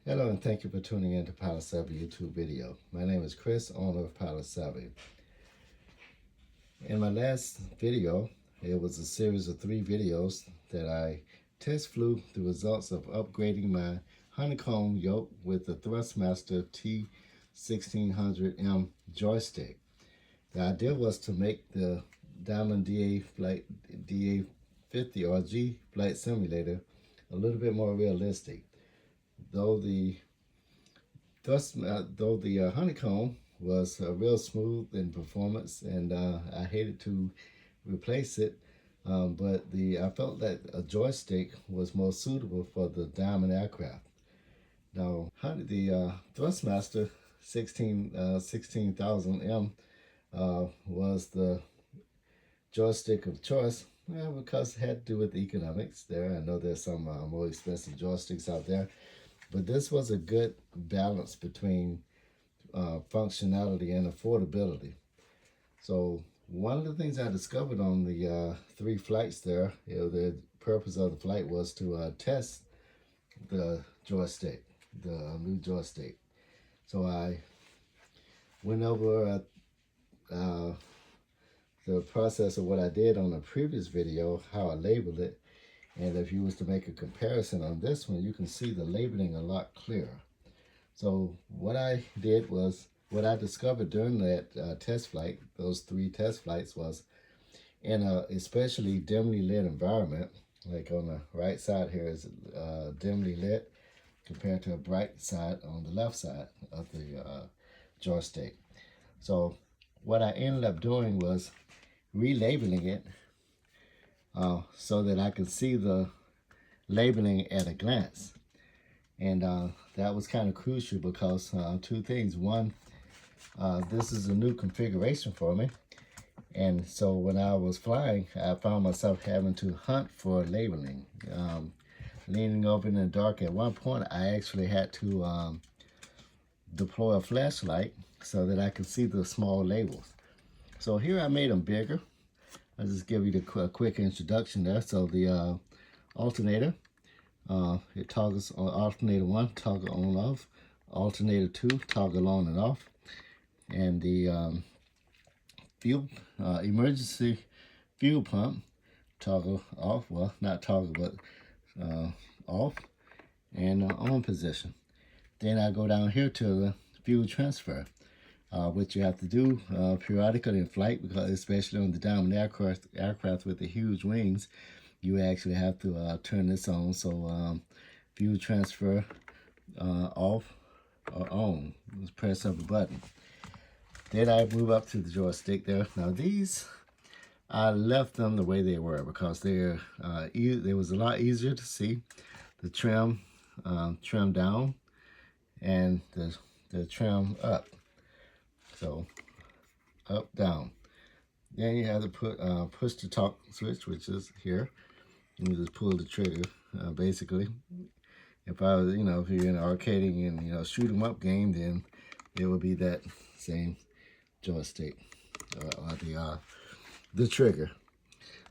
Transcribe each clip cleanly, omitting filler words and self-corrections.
Hello and thank you for tuning in to Pilot Savvy YouTube video. My name is Chris, owner of Pilot Savvy. In my last video, it was a series of 3 videos that I test flew the results of upgrading my honeycomb yoke with the Thrustmaster T1600M joystick. The idea was to make the Diamond DA50RG flight simulator a little bit more realistic. Though the honeycomb was real smooth in performance, and I hated to replace it, but I felt that a joystick was more suitable for the Diamond aircraft. Now, the Thrustmaster 16000M was the joystick of choice because it had to do with economics there. I know there's some more expensive joysticks out there, but this was a good balance between functionality and affordability. So one of the things I discovered on the 3 flights there, the purpose of the flight was to test the joystick, the new joystick. So I went over the process of what I did on the previous video, how I labeled it, and if you was to make a comparison on this one, you can see the labeling a lot clearer. So what I did was, what I discovered during that test flight, those 3 test flights, was in a especially dimly lit environment, like on the right side here is dimly lit compared to a bright side on the left side of the joystick. So what I ended up doing was relabeling it so that I could see the labeling at a glance. And that was kind of crucial because 2 things. One, this is a new configuration for me. And so when I was flying, I found myself having to hunt for labeling. Leaning over in the dark, at one point, I actually had to deploy a flashlight so that I could see the small labels. So here I made them bigger. I'll just give you a quick introduction there. So the alternator, it toggles on alternator 1, toggle on and off, alternator 2, toggle on and off, and the fuel emergency fuel pump, toggle off, well, not toggle, but off, and on position. Then I go down here to the fuel transfer, which you have to do periodically in flight, because especially on the Diamond aircraft with the huge wings, you actually have to turn this on. So fuel transfer off or on. Just press up a button. Then I move up to the joystick there. Now these, I left them the way they were because they was a lot easier to see. The trim down and the trim up. So up, down. Then you have to push the talk switch, which is here. You just pull the trigger, basically. If I was, if you're in arcading and, shoot 'em up game, then it would be that same joystick, or the trigger.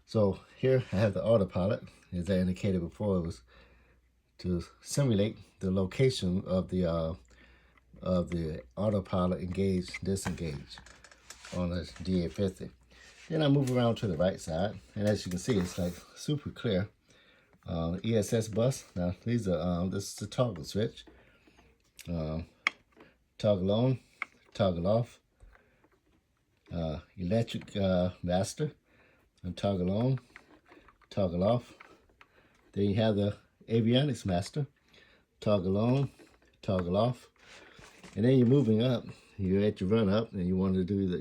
So here I have the autopilot. As I indicated before, it was to simulate the location of the autopilot engage, disengage on a DA50. Then I move around to the right side, and as you can see, it's like super clear. ESS bus. Now these are this is the toggle switch. Toggle on, toggle off. Electric master, and toggle on, toggle off. Then you have the avionics master, toggle on, toggle off. And then you're moving up. You're at your run up, and you want to do the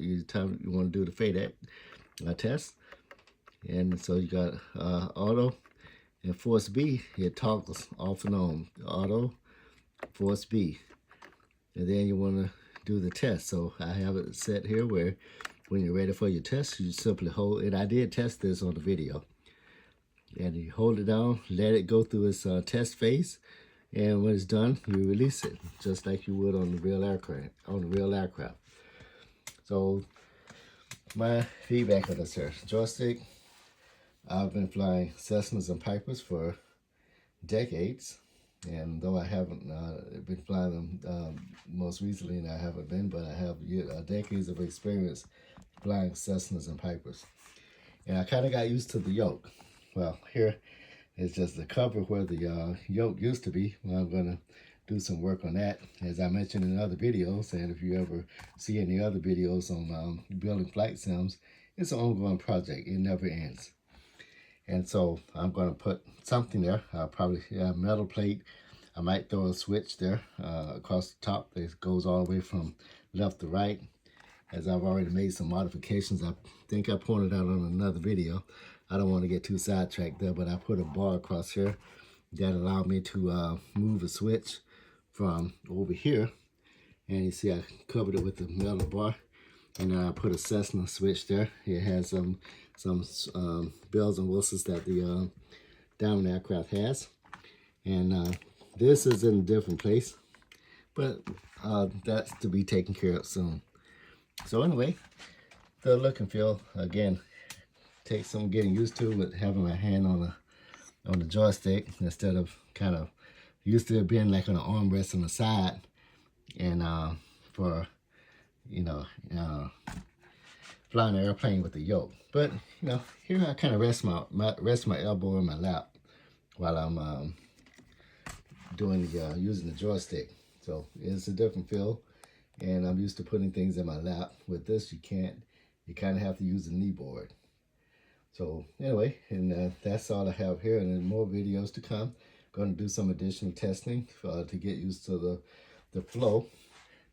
FADEC test. And so you got auto and force B. It toggles off and on. Auto, force B, and then you want to do the test. So I have it set here where when you're ready for your test, you simply hold it. I did test this on the video. And you hold it down, let it go through its test phase, and when it's done, you release it, just like you would on the real aircraft. So my feedback on this here joystick, I've been flying Cessnas and Pipers for decades, And though I haven't been flying them most recently, and I haven't been, but I have decades of experience flying Cessnas and Pipers. And I kind of got used to the yoke. Well, here is just the cover where the yoke used to be. Well, I'm going to do some work on that, as I mentioned in other videos. And if you ever see any other videos on building flight sims, it's an ongoing project. It never ends. And so I'm going to put something there, probably a metal plate. I might throw a switch there across the top that goes all the way from left to right. As I've already made some modifications, I think I pointed out on another video. I don't want to get too sidetracked there, but I put a bar across here that allowed me to move a switch from over here. And you see I covered it with the metal bar. And then I put a Cessna switch there. It has some bells and whistles that the Diamond aircraft has. And this is in a different place, but that's to be taken care of soon. So anyway, the look and feel, again, takes some getting used to with having my hand on the joystick instead of kind of used to it being like on an armrest on the side. And for, you know, flying an airplane with the yoke. But, you know, here I kind of rest my elbow in my lap while I'm doing the using the joystick. So it's a different feel, and I'm used to putting things in my lap. With this, you can't. You kind of have to use the knee board. So anyway, and that's all I have here, and then more videos to come. Going to do some additional testing to get used to the flow,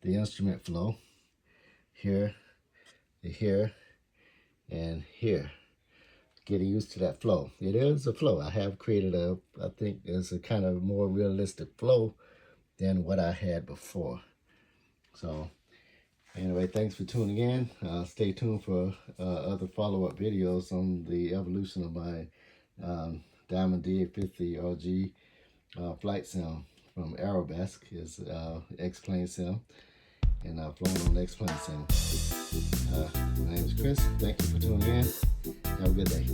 the instrument flow. Here, here, and here. Getting used to that flow. It is a flow. I have created I think it's a kind of more realistic flow than what I had before. So anyway, thanks for tuning in. Stay tuned for other follow-up videos on the evolution of my Diamond DA50RG flight sim from Aerobasque. It's X-Plane sim, and I've flown on X-Plane sim. My name is Chris. Thank you for tuning in. Have a good day.